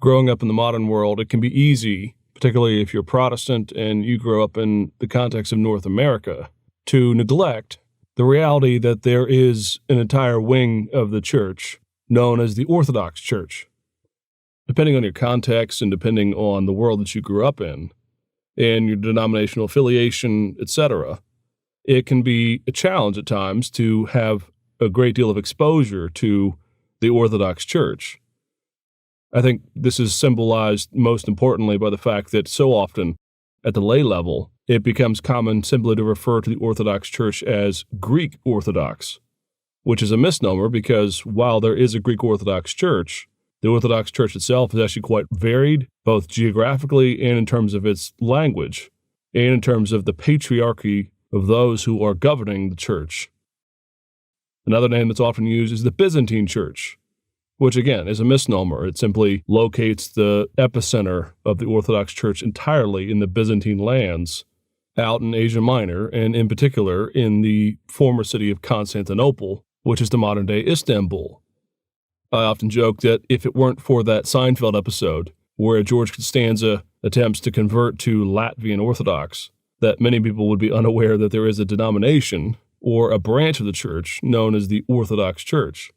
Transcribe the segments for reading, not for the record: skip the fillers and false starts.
growing up in the modern world, it can be easy, particularly if you're Protestant and you grow up in the context of North America, to neglect the reality that there is an entire wing of the church known as the Orthodox Church. Depending on your context and depending on the world that you grew up in, and your denominational affiliation, etc., it can be a challenge at times to have a great deal of exposure to the Orthodox Church. I think this is symbolized most importantly by the fact that so often at the lay level, it becomes common simply to refer to the Orthodox Church as Greek Orthodox, which is a misnomer because while there is a Greek Orthodox Church, the Orthodox Church itself is actually quite varied, both geographically and in terms of its language, and in terms of the patriarchy of those who are governing the church. Another name that's often used is the Byzantine Church, which again is a misnomer. It simply locates the epicenter of the Orthodox Church entirely in the Byzantine lands out in Asia Minor, and in particular in the former city of Constantinople, which is the modern-day Istanbul. I often joke that if it weren't for that Seinfeld episode where George Costanza attempts to convert to Latvian Orthodox, that many people would be unaware that there is a denomination or a branch of the church known as the Orthodox Church.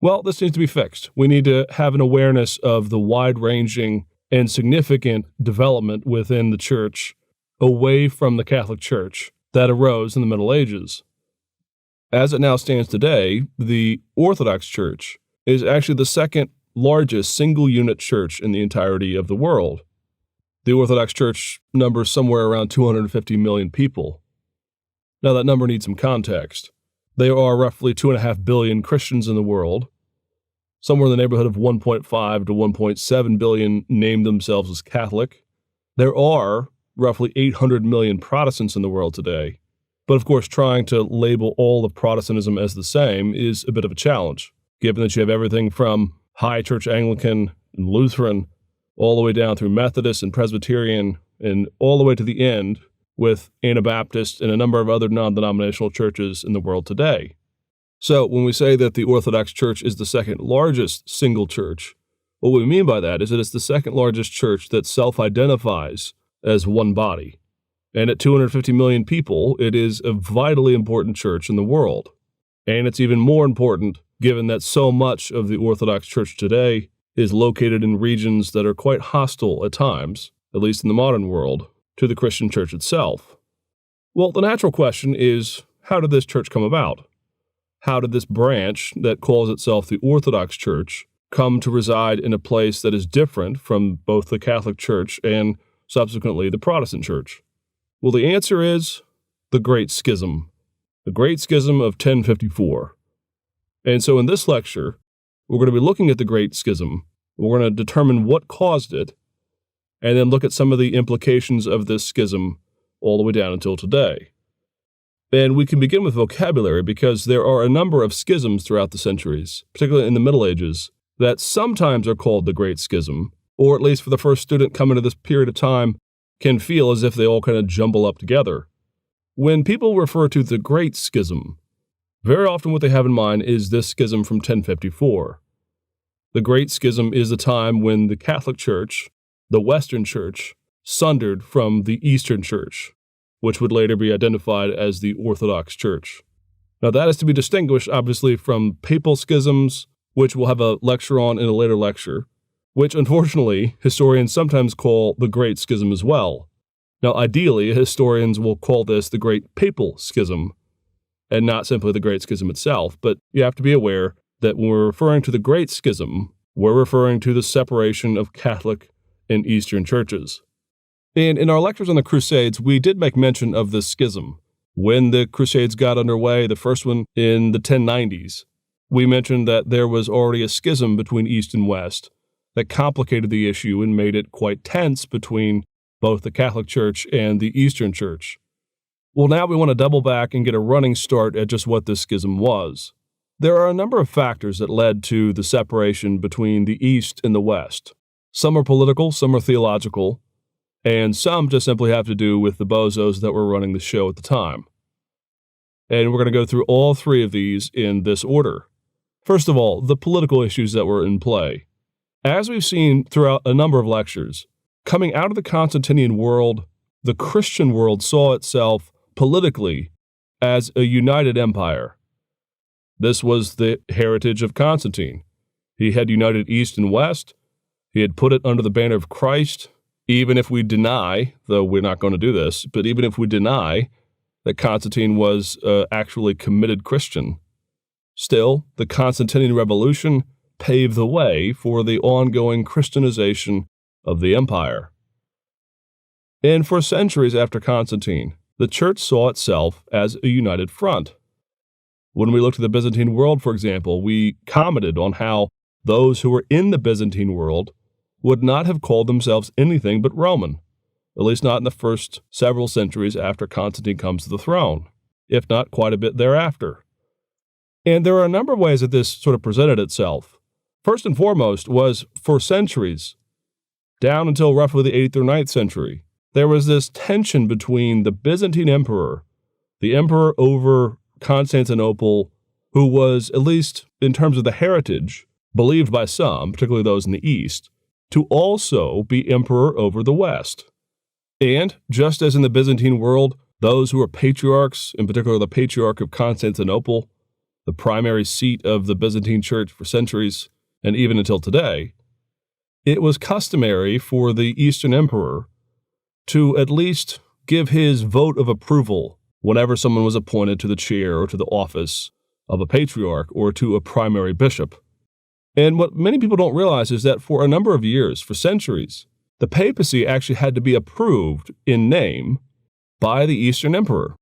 Well, this needs to be fixed. We need to have an awareness of the wide-ranging and significant development within the church away from the Catholic Church that arose in the Middle Ages. As it now stands today, the Orthodox Church is actually the second largest single-unit church in the entirety of the world. The Orthodox Church numbers somewhere around 250 million people. Now, that number needs some context. There are roughly 2.5 billion Christians in the world. Somewhere in the neighborhood of 1.5 to 1.7 billion name themselves as Catholic. There are roughly 800 million Protestants in the world today. But of course, trying to label all of Protestantism as the same is a bit of a challenge, given that you have everything from High Church Anglican and Lutheran, all the way down through Methodist and Presbyterian, and all the way to the end with Anabaptist and a number of other non-denominational churches in the world today. So when we say that the Orthodox Church is the second largest single church, what we mean by that is that it's the second largest church that self-identifies as one body. And at 250 million people, it is a vitally important church in the world. And it's even more important given that so much of the Orthodox Church today is located in regions that are quite hostile at times, at least in the modern world, to the Christian church itself. Well, the natural question is, how did this church come about? How did this branch that calls itself the Orthodox Church come to reside in a place that is different from both the Catholic Church and subsequently the Protestant Church? Well, the answer is the Great Schism. The Great Schism of 1054. And so in this lecture, we're going to be looking at the Great Schism. We're going to determine what caused it, and then look at some of the implications of this schism all the way down until today. And we can begin with vocabulary because there are a number of schisms throughout the centuries, particularly in the Middle Ages, that sometimes are called the Great Schism, or at least for the first student coming to this period of time, can feel as if they all kind of jumble up together. When people refer to the Great Schism, very often what they have in mind is this schism from 1054. The Great Schism is the time when the Catholic Church, the Western Church, sundered from the Eastern Church, which would later be identified as the Orthodox Church. Now that is to be distinguished, obviously, from papal schisms, which we'll have a lecture on in a later lecture, which unfortunately historians sometimes call the Great Schism as well. Now ideally, historians will call this the Great Papal Schism, and not simply the Great Schism itself, but you have to be aware that when we're referring to the Great Schism, we're referring to the separation of Catholic and Eastern churches. And in our lectures on the Crusades, we did make mention of this schism. When the Crusades got underway, the first one in the 1090s, we mentioned that there was already a schism between East and West that complicated the issue and made it quite tense between both the Catholic Church and the Eastern Church. Well, now we want to double back and get a running start at just what this schism was. There are a number of factors that led to the separation between the East and the West. Some are political, some are theological, and some just simply have to do with the bozos that were running the show at the time. And we're going to go through all three of these in this order. First of all, the political issues that were in play. As we've seen throughout a number of lectures, coming out of the Constantinian world, the Christian world saw itself politically as a united empire. This was the heritage of Constantine. He had united East and West. He had put it under the banner of Christ, even if we deny, though we're not going to do this, but even if we deny that Constantine was actually committed Christian, still, the Constantinian Revolution paved the way for the ongoing Christianization of the empire. And for centuries after Constantine, the church saw itself as a united front. When we looked at the Byzantine world, for example, we commented on how those who were in the Byzantine world would not have called themselves anything but Roman, at least not in the first several centuries after Constantine comes to the throne, if not quite a bit thereafter. And there are a number of ways that this sort of presented itself. First and foremost was, for centuries, down until roughly the 8th or 9th century, there was this tension between the Byzantine emperor, the emperor over Constantinople, who was, at least in terms of the heritage, believed by some, particularly those in the East, to also be emperor over the West. And, just as in the Byzantine world, those who were patriarchs, in particular the Patriarch of Constantinople, the primary seat of the Byzantine Church for centuries, and even until today, it was customary for the Eastern emperor to at least give his vote of approval whenever someone was appointed to the chair or to the office of a patriarch or to a primary bishop. And what many people don't realize is that for a number of years, for centuries, the papacy actually had to be approved in name by the Eastern emperor.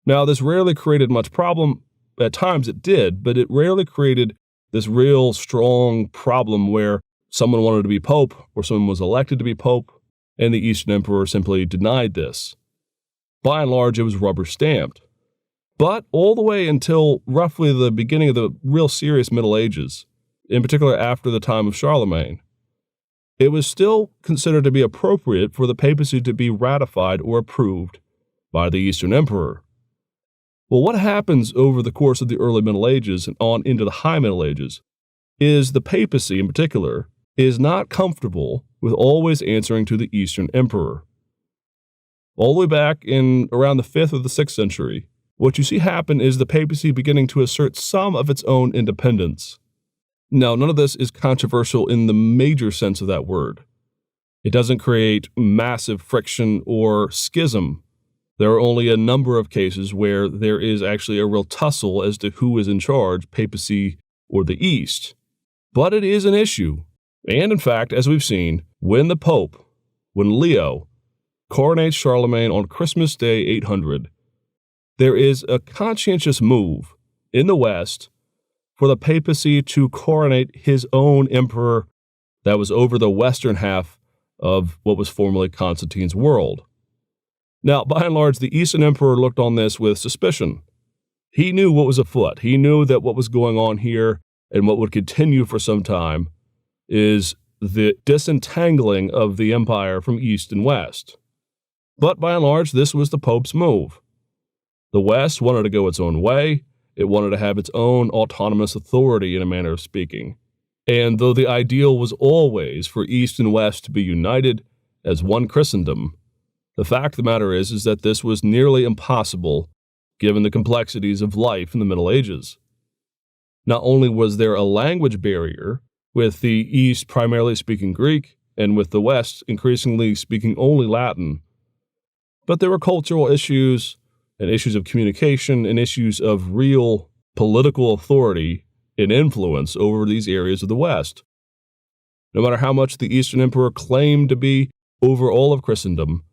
Now, this rarely created much problem. At times it did, but it rarely created this real strong problem where someone wanted to be pope or someone was elected to be pope, and the Eastern emperor simply denied this. By and large, it was rubber stamped. But all the way until roughly the beginning of the real serious Middle Ages, in particular after the time of Charlemagne, it was still considered to be appropriate for the papacy to be ratified or approved by the Eastern emperor. Well, what happens over the course of the early Middle Ages and on into the High Middle Ages is the papacy in particular is not comfortable with always answering to the Eastern emperor. All the way back in around the 5th or the 6th century, what you see happen is the papacy beginning to assert some of its own independence. Now, none of this is controversial in the major sense of that word. It doesn't create massive friction or schism. There are only a number of cases where there is actually a real tussle as to who is in charge, papacy or the East. But it is an issue. And in fact, as we've seen, when Leo, coronates Charlemagne on Christmas Day 800, there is a conscientious move in the West for the papacy to coronate his own emperor that was over the western half of what was formerly Constantine's world. Now, by and large, the Eastern emperor looked on this with suspicion. He knew what was afoot. He knew that what was going on here and what would continue for some time is the disentangling of the empire from East and West. But by and large, this was the Pope's move. The West wanted to go its own way. It wanted to have its own autonomous authority, in a manner of speaking. And though the ideal was always for East and West to be united as one Christendom, the fact of the matter is that this was nearly impossible given the complexities of life in the Middle Ages. Not only was there a language barrier, with the East primarily speaking Greek and with the West increasingly speaking only Latin, but there were cultural issues and issues of communication and issues of real political authority and influence over these areas of the West. No matter how much the Eastern emperor claimed to be over all of Christendom,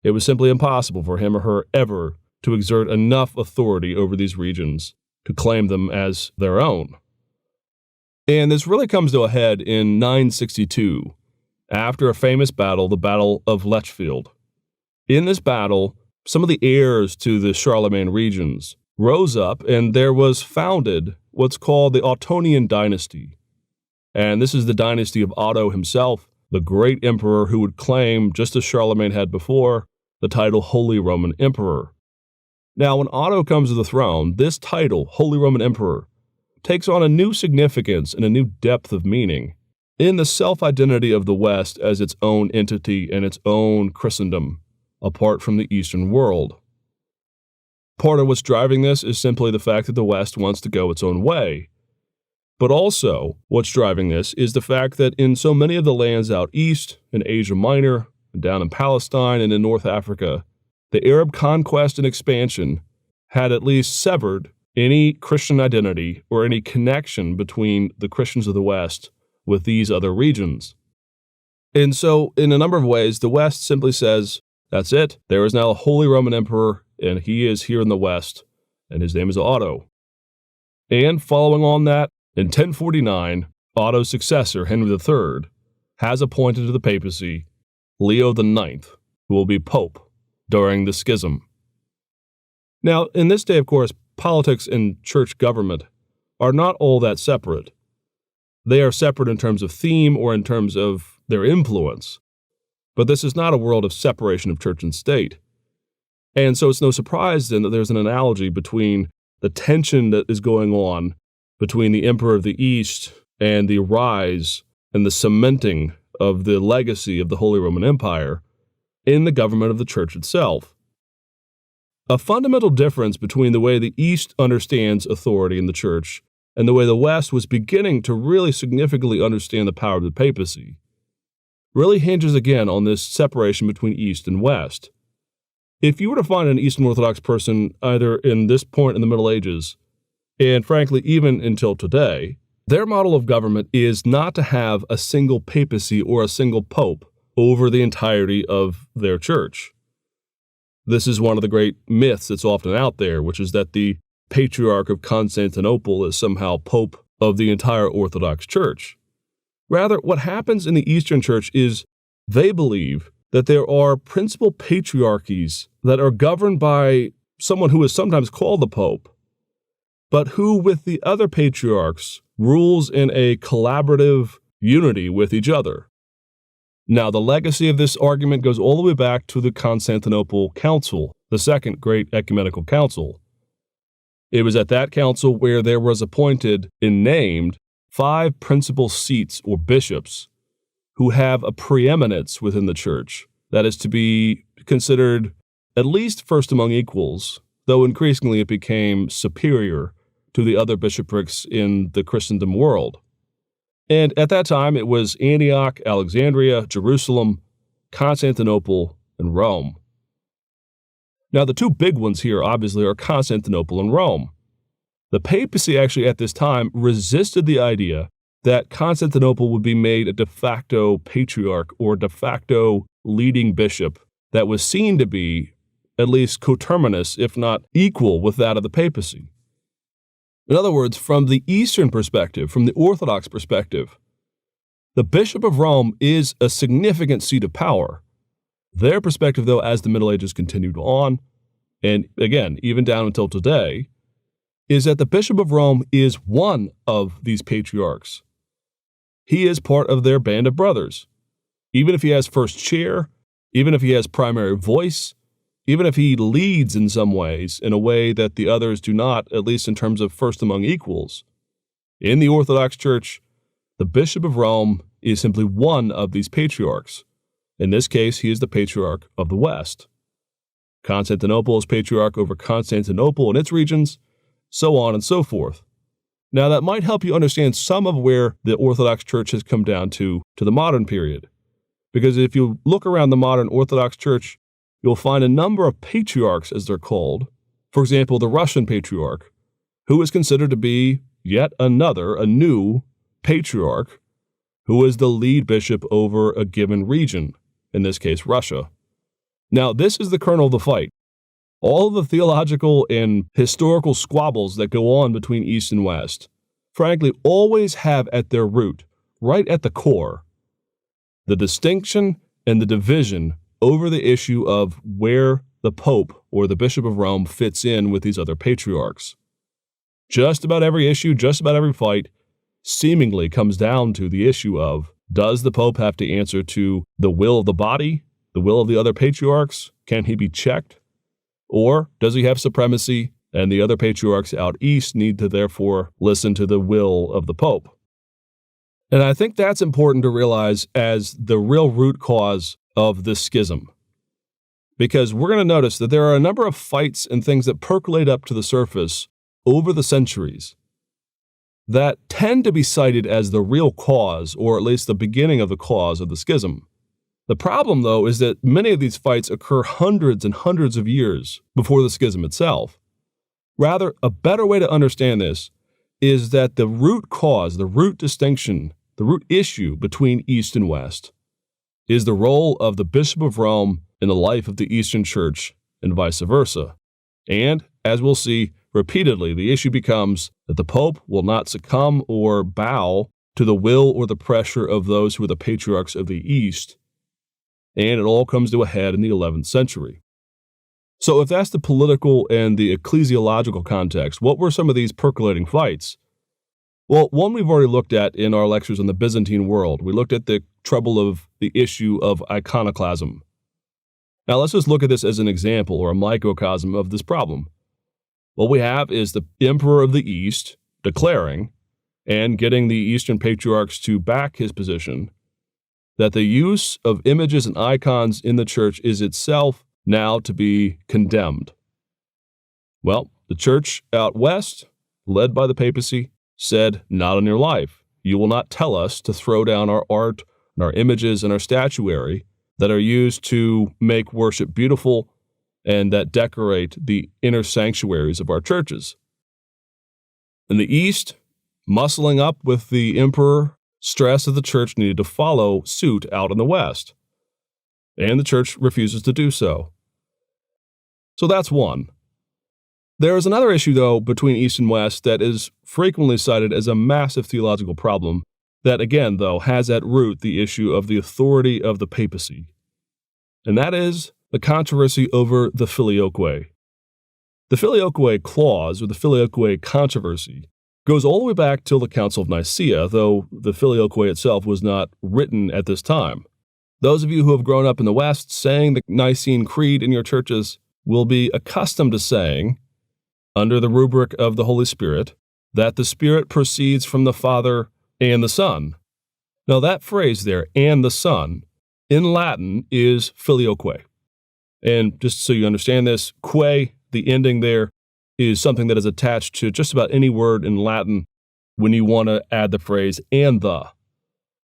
it was simply impossible for him or her ever to exert enough authority over these regions to claim them as their own. And this really comes to a head in 962, after a famous battle, the Battle of Lechfeld. In this battle, some of the heirs to the Charlemagne regions rose up, and there was founded what's called the Ottonian dynasty. And this is the dynasty of Otto himself, the great emperor who would claim, just as Charlemagne had before, the title Holy Roman Emperor. Now, when Otto comes to the throne, this title, Holy Roman Emperor, takes on a new significance and a new depth of meaning. in the self-identity of the West as its own entity and its own Christendom, apart from the Eastern world. Part of what's driving this is simply the fact that the West wants to go its own way. But also, what's driving this is the fact that in so many of the lands out east, in Asia Minor, and down in Palestine and in North Africa, the Arab conquest and expansion had at least severed any Christian identity or any connection between the Christians of the West with these other regions. And so, in a number of ways, the West simply says, that's it, there is now a Holy Roman Emperor, and he is here in the West, and his name is Otto. And following on that, in 1049, Otto's successor, Henry III, has appointed to the papacy Leo IX, who will be Pope during the Schism. Now, in this day, of course, politics and church government are not all that separate. They are separate in terms of theme or in terms of their influence. But this is not a world of separation of church and state. And so it's no surprise then that there's an analogy between the tension that is going on between the Emperor of the East and the rise and the cementing of the legacy of the Holy Roman Empire in the government of the church itself. A fundamental difference between the way the East understands authority in the church and the way the West was beginning to really significantly understand the power of the papacy really hinges again on this separation between East and West. If you were to find an Eastern Orthodox person either in this point in the Middle Ages, and frankly even until today, their model of government is not to have a single papacy or a single pope over the entirety of their church. This is one of the great myths that's often out there, which is that the Patriarch of Constantinople is somehow pope of the entire Orthodox Church. Rather, what happens in the Eastern Church is they believe that there are principal patriarchies that are governed by someone who is sometimes called the Pope, but who, with the other patriarchs, rules in a collaborative unity with each other. Now, the legacy of this argument goes all the way back to the Constantinople Council, the second great ecumenical council. It was at that council where there was appointed and named 5 principal seats or bishops who have a preeminence within the church that is to be considered at least first among equals, though increasingly it became superior to the other bishoprics in the Christendom world. And at that time, it was Antioch, Alexandria, Jerusalem, Constantinople, and Rome. Now, the 2 big ones here, obviously, are Constantinople and Rome. The papacy actually at this time resisted the idea that Constantinople would be made a de facto patriarch or de facto leading bishop that was seen to be at least coterminous, if not equal, with that of the papacy. In other words, from the Eastern perspective, from the Orthodox perspective, the Bishop of Rome is a significant seat of power. Their perspective, though, as the Middle Ages continued on, and again, even down until today, is that the Bishop of Rome is one of these patriarchs. He is part of their band of brothers. Even if he has first chair, even if he has primary voice, even if he leads in some ways, in a way that the others do not, at least in terms of first among equals. In the Orthodox Church, the Bishop of Rome is simply one of these patriarchs. In this case, he is the patriarch of the West. Constantinople is patriarch over Constantinople and its regions, so on and so forth. Now, that might help you understand some of where the Orthodox Church has come down to the modern period. Because if you look around the modern Orthodox Church, you'll find a number of patriarchs, as they're called. For example, the Russian patriarch, who is considered to be yet another, a new patriarch, who is the lead bishop over a given region, in this case, Russia. Now, this is the kernel of the fight. All of the theological and historical squabbles that go on between East and West, frankly, always have at their root, right at the core, the distinction and the division over the issue of where the Pope or the Bishop of Rome fits in with these other patriarchs. Just about every issue, just about every fight, seemingly comes down to the issue of, does the Pope have to answer to the will of the body, the will of the other patriarchs? Can he be checked? Or does he have supremacy, and the other patriarchs out east need to therefore listen to the will of the Pope? And I think that's important to realize as the real root cause of this schism. Because we're going to notice that there are a number of fights and things that percolate up to the surface over the centuries that tend to be cited as the real cause, or at least the beginning of the cause of the schism. The problem, though, is that many of these fights occur hundreds and hundreds of years before the schism itself. Rather, a better way to understand this is that the root cause, the root distinction, the root issue between East and West is the role of the Bishop of Rome in the life of the Eastern Church and vice versa. And, as we'll see repeatedly, the issue becomes that the Pope will not succumb or bow to the will or the pressure of those who are the patriarchs of the East. And it all comes to a head in the 11th century. So if that's the political and the ecclesiological context, what were some of these percolating fights? Well, one we've already looked at in our lectures on the Byzantine world. We looked at the trouble of the issue of iconoclasm. Now let's just look at this as an example or a microcosm of this problem. What we have is the Emperor of the East declaring and getting the Eastern patriarchs to back his position that the use of images and icons in the church is itself now to be condemned. Well, the church out west, led by the papacy, said, "Not on your life. You will not tell us to throw down our art and our images and our statuary that are used to make worship beautiful and that decorate the inner sanctuaries of our churches." In the East, muscling up with the emperor, stressed that the church needed to follow suit out in the West, and the church refuses to do so. So that's one. There is another issue, though, between East and West that is frequently cited as a massive theological problem that, again, though, has at root the issue of the authority of the papacy, and that is the controversy over the filioque. The filioque clause, or the filioque controversy, goes all the way back till the Council of Nicaea, though the filioque itself was not written at this time. Those of you who have grown up in the West saying the Nicene Creed in your churches will be accustomed to saying, under the rubric of the Holy Spirit, that the Spirit proceeds from the Father and the Son. Now that phrase there, and the Son, in Latin is filioque. And just so you understand this, que, the ending there, is something that is attached to just about any word in Latin when you want to add the phrase and the.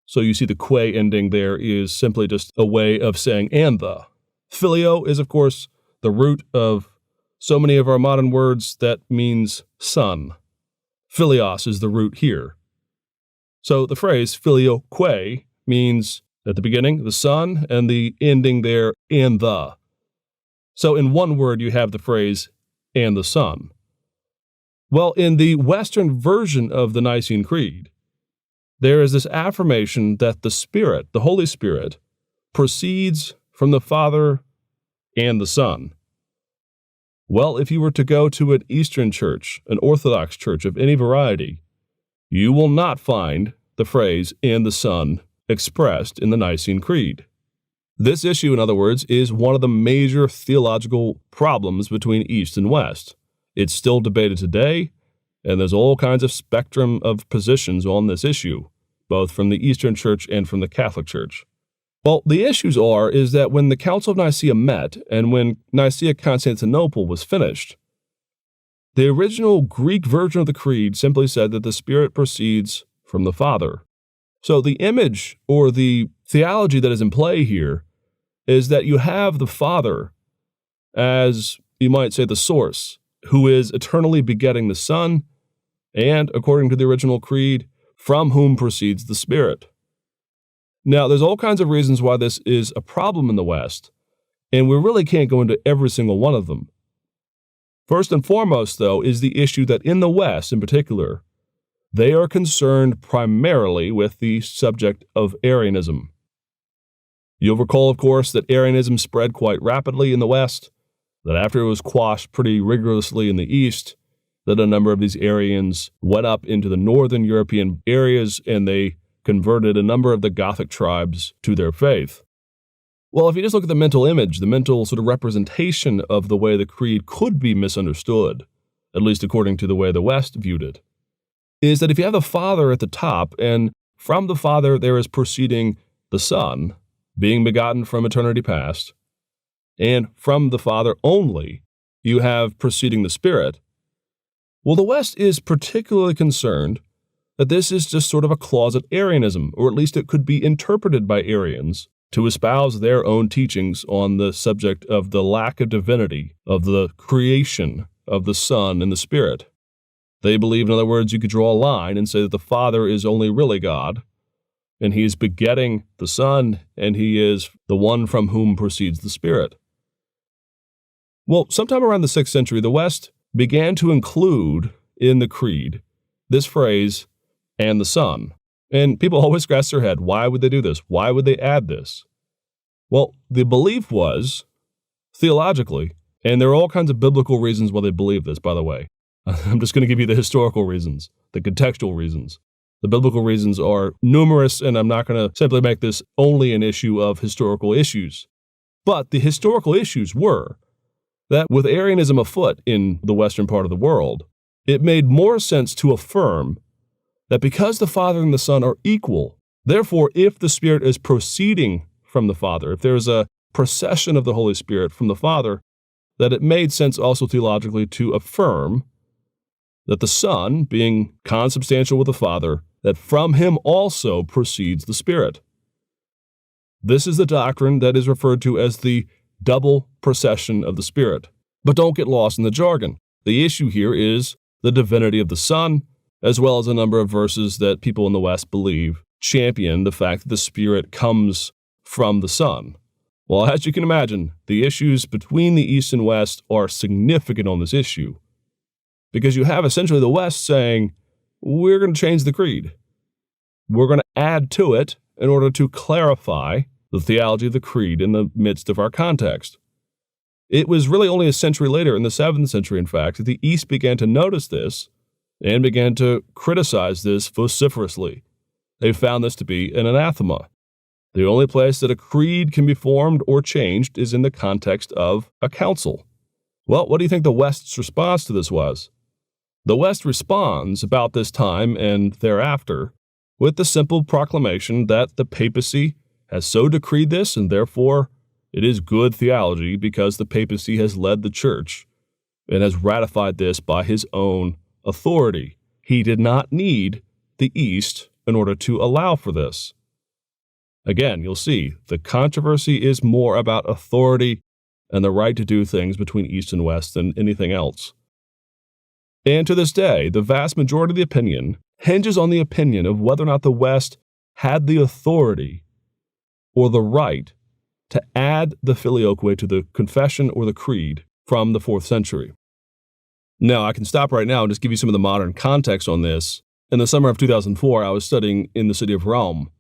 So you see the que ending there is simply just a way of saying and the. Filio is, of course, the root of so many of our modern words that means son. Philios is the root here. So the phrase filioque means at the beginning, the son, and the ending there, and the. So in one word, you have the phrase and the Son. Well, in the Western version of the Nicene Creed, there is this affirmation that the Spirit, the Holy Spirit, proceeds from the Father and the Son. Well, if you were to go to an Eastern church, an Orthodox church of any variety, you will not find the phrase and the Son expressed in the Nicene Creed. This issue, in other words, is one of the major theological problems between East and West. It's still debated today, and there's all kinds of spectrum of positions on this issue, both from the Eastern Church and from the Catholic Church. Well, the issues is that when the Council of Nicaea met, and when Nicaea-Constantinople was finished, the original Greek version of the Creed simply said that the Spirit proceeds from the Father. So the image or the theology that is in play here is that you have the Father as, you might say, the source, who is eternally begetting the Son, and, according to the original creed, from whom proceeds the Spirit. Now, there's all kinds of reasons why this is a problem in the West, and we really can't go into every single one of them. First and foremost, though, is the issue that in the West, in particular, they are concerned primarily with the subject of Arianism. You'll recall, of course, that Arianism spread quite rapidly in the West, that after it was quashed pretty rigorously in the East, that a number of these Arians went up into the northern European areas and they converted a number of the Gothic tribes to their faith. Well, if you just look at the mental image, the mental sort of representation of the way the creed could be misunderstood, at least according to the way the West viewed it, is that if you have the Father at the top, and From the Father there is proceeding the Son, being begotten from eternity past, and from the Father only you have proceeding the Spirit. Well, the West is particularly concerned that this is just sort of a closet Arianism, or at least it could be interpreted by Arians to espouse their own teachings on the subject of the lack of divinity, of the creation of the Son and the Spirit. They believe, in other words, you could draw a line and say that the Father is only really God, and he is begetting the Son, and he is the one from whom proceeds the Spirit. Well, sometime around the 6th century, the West began to include in the creed this phrase, and the Son. And people always scratch their head, why would they do this? Why would they add this? Well, the belief was, theologically, and there are all kinds of biblical reasons why they believe this, by the way. I'm just going to give you the historical reasons, the contextual reasons. The biblical reasons are numerous, and I'm not going to simply make this only an issue of historical issues. But the historical issues were that with Arianism afoot in the western part of the world, it made more sense to affirm that because the Father and the Son are equal, therefore, if the Spirit is proceeding from the Father, if there is a procession of the Holy Spirit from the Father, that it made sense also theologically to affirm that the Son, being consubstantial with the Father, that from him also proceeds the Spirit. This is the doctrine that is referred to as the double procession of the Spirit. But don't get lost in the jargon. The issue here is the divinity of the Son, as well as a number of verses that people in the West believe champion the fact that the Spirit comes from the Son. Well, as you can imagine, the issues between the East and West are significant on this issue, because you have essentially the West saying, we're going to change the creed. We're going to add to it in order to clarify the theology of the creed in the midst of our context. It was really only a century later, in the 7th century, in fact, that the East began to notice this and began to criticize this vociferously. They found this to be an anathema. The only place that a creed can be formed or changed is in the context of a council. Well, what do you think the West's response to this was? The West responds about this time and thereafter with the simple proclamation that the papacy has so decreed this, and therefore it is good theology because the papacy has led the church and has ratified this by his own authority. He did not need the East in order to allow for this. Again, you'll see the controversy is more about authority and the right to do things between East and West than anything else. And to this day, the vast majority of the opinion hinges on the opinion of whether or not the West had the authority or the right to add the filioque to the confession or the creed from the 4th century. Now, I can stop right now and just give you some of the modern context on this. In the summer of 2004, I was studying in the city of Rome,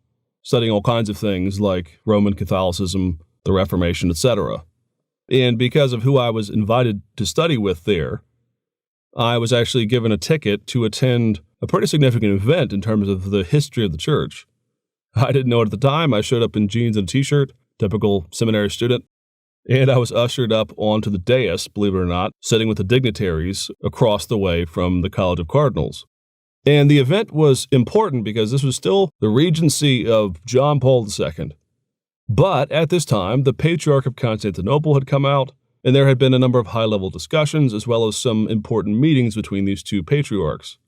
studying all kinds of things like Roman Catholicism, the Reformation, etc. And because of who I was invited to study with there, I was actually given a ticket to attend a pretty significant event in terms of the history of the church. I didn't know it at the time. I showed up in jeans and a t-shirt, typical seminary student, and I was ushered up onto the dais, believe it or not, sitting with the dignitaries across the way from the College of Cardinals. And the event was important because this was still the regency of John Paul II. But at this time, the Patriarch of Constantinople had come out, and there had been a number of high-level discussions as well as some important meetings between these two patriarchs.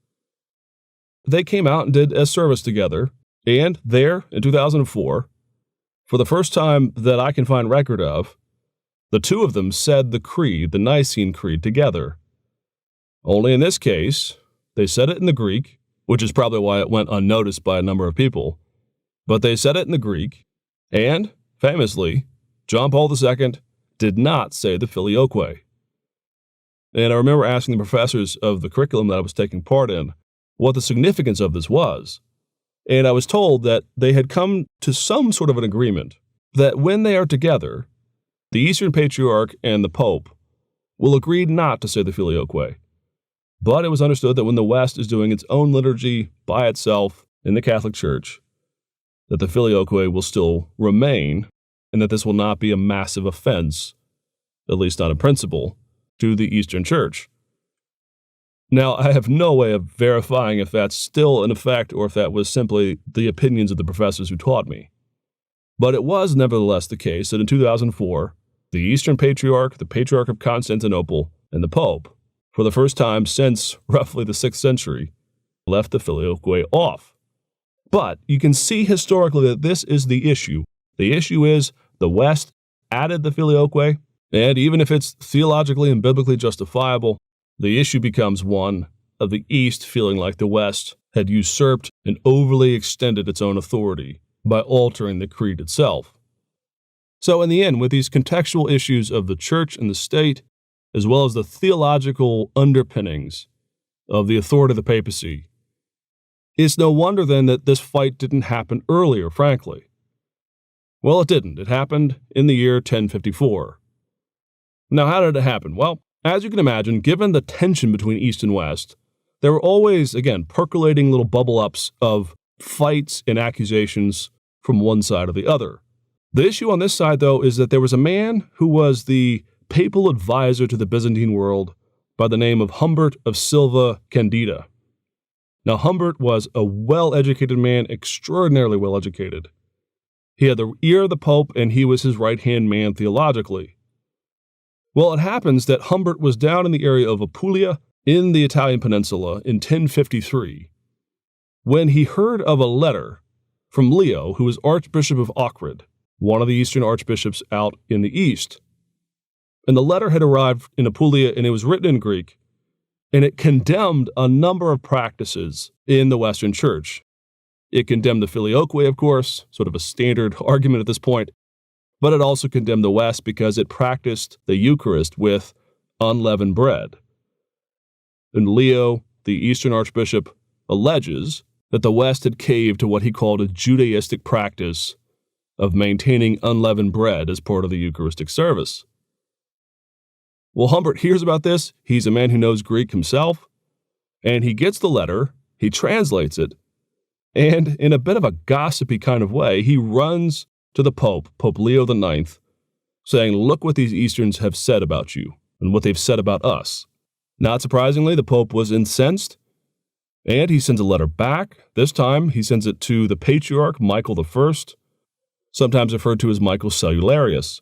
They came out and did a service together, and there, in 2004, for the first time that I can find record of, the two of them said the creed, the Nicene Creed, together. Only in this case, they said it in the Greek, which is probably why it went unnoticed by a number of people, but they said it in the Greek, and, famously, John Paul II did not say the filioque. And I remember asking the professors of the curriculum that I was taking part in what the significance of this was. And I was told that they had come to some sort of an agreement that when they are together, the Eastern Patriarch and the Pope will agree not to say the filioque. But it was understood that when the West is doing its own liturgy by itself in the Catholic Church, that the filioque will still remain, and that this will not be a massive offense, at least not in principle, to the Eastern Church. Now, I have no way of verifying if that's still in effect or if that was simply the opinions of the professors who taught me. But it was nevertheless the case that in 2004, the Eastern Patriarch, the Patriarch of Constantinople, and the Pope, for the first time since roughly the 6th century, left the Filioque off. But you can see historically that this is the issue. The issue is the West added the Filioque, and even if it's theologically and biblically justifiable, the issue becomes one of the East feeling like the West had usurped and overly extended its own authority by altering the creed itself. So in the end, with these contextual issues of the church and the state, as well as the theological underpinnings of the authority of the papacy, it's no wonder then that this fight didn't happen earlier, frankly. Well, it didn't. It happened in the year 1054. Now, how did it happen? Well, as you can imagine, given the tension between East and West, there were always, again, percolating little bubble-ups of fights and accusations from one side or the other. The issue on this side, though, is that there was a man who was the papal advisor to the Byzantine world by the name of Humbert of Silva Candida. Now, Humbert was a well-educated man, extraordinarily well-educated. He had the ear of the Pope, and he was his right-hand man theologically. Well, it happens that Humbert was down in the area of Apulia in the Italian peninsula in 1053 when he heard of a letter from Leo, who was Archbishop of Ohrid, one of the eastern archbishops out in the east. And the letter had arrived in Apulia, and it was written in Greek, and it condemned a number of practices in the Western Church. It condemned the Filioque, of course, sort of a standard argument at this point, but it also condemned the West because it practiced the Eucharist with unleavened bread. And Leo, the Eastern Archbishop, alleges that the West had caved to what he called a Judaistic practice of maintaining unleavened bread as part of the Eucharistic service. Well, Humbert hears about this. He's a man who knows Greek himself, and he gets the letter, he translates it, and in a bit of a gossipy kind of way, he runs to the Pope, Pope Leo IX, saying, "Look what these Easterns have said about you and what they've said about us." Not surprisingly, the Pope was incensed, and he sends a letter back. This time, he sends it to the Patriarch Michael I, sometimes referred to as Michael Cellularius.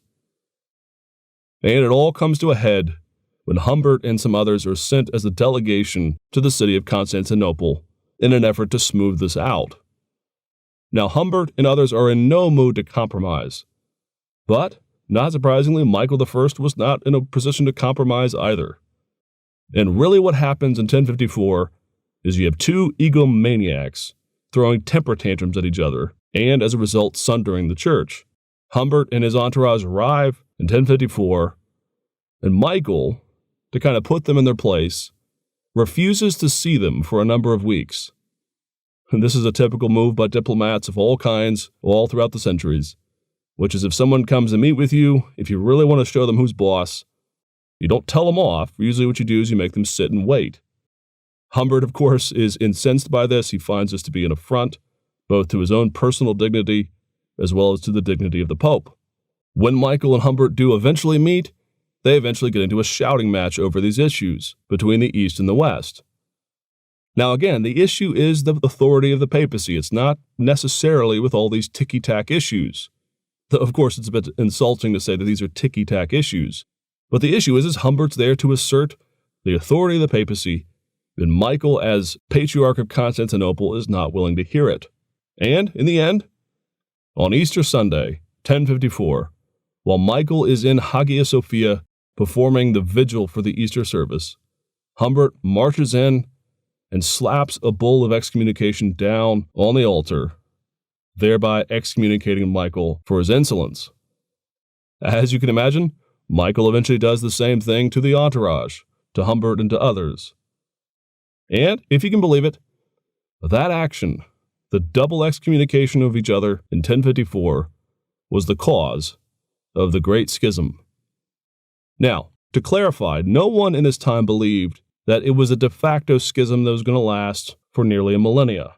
And it all comes to a head when Humbert and some others are sent as a delegation to the city of Constantinople in an effort to smooth this out. Now, Humbert and others are in no mood to compromise. But, not surprisingly, Michael I was not in a position to compromise either. And really what happens in 1054 is you have two egomaniacs throwing temper tantrums at each other, and as a result, sundering the church. Humbert and his entourage arrive in 1054, and Michael, to kind of put them in their place, refuses to see them for a number of weeks. And this is a typical move by diplomats of all kinds, all throughout the centuries, which is if someone comes to meet with you, if you really want to show them who's boss, you don't tell them off. Usually what you do is you make them sit and wait. Humbert, of course, is incensed by this. He finds this to be an affront, both to his own personal dignity as well as to the dignity of the Pope. When Michael and Humbert do eventually meet, they eventually get into a shouting match over these issues between the East and the West. Now again, the issue is the authority of the papacy. It's not necessarily with all these ticky-tack issues. Though, of course, it's a bit insulting to say that these are ticky-tack issues. But the issue is Humbert's there to assert the authority of the papacy, and Michael, as Patriarch of Constantinople, is not willing to hear it. And, in the end, on Easter Sunday, 1054, while Michael is in Hagia Sophia performing the vigil for the Easter service, Humbert marches in and slaps a bull of excommunication down on the altar, thereby excommunicating Michael for his insolence. As you can imagine, Michael eventually does the same thing to the entourage, to Humbert and to others. And, if you can believe it, that action, the double excommunication of each other in 1054, was the cause of the Great Schism. Now, to clarify, no one in this time believed that it was a de facto schism that was going to last for nearly a millennia.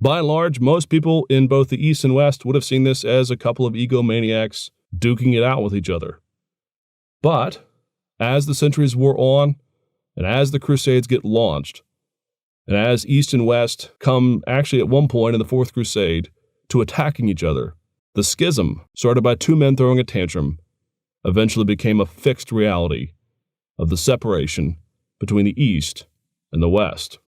By and large, most people in both the East and West would have seen this as a couple of egomaniacs duking it out with each other. But, as the centuries wore on, And as the Crusades get launched, and as East and West come actually at one point in the Fourth Crusade to attacking each other, the schism, started by two men throwing a tantrum, eventually became a fixed reality of the separation between the East and the West.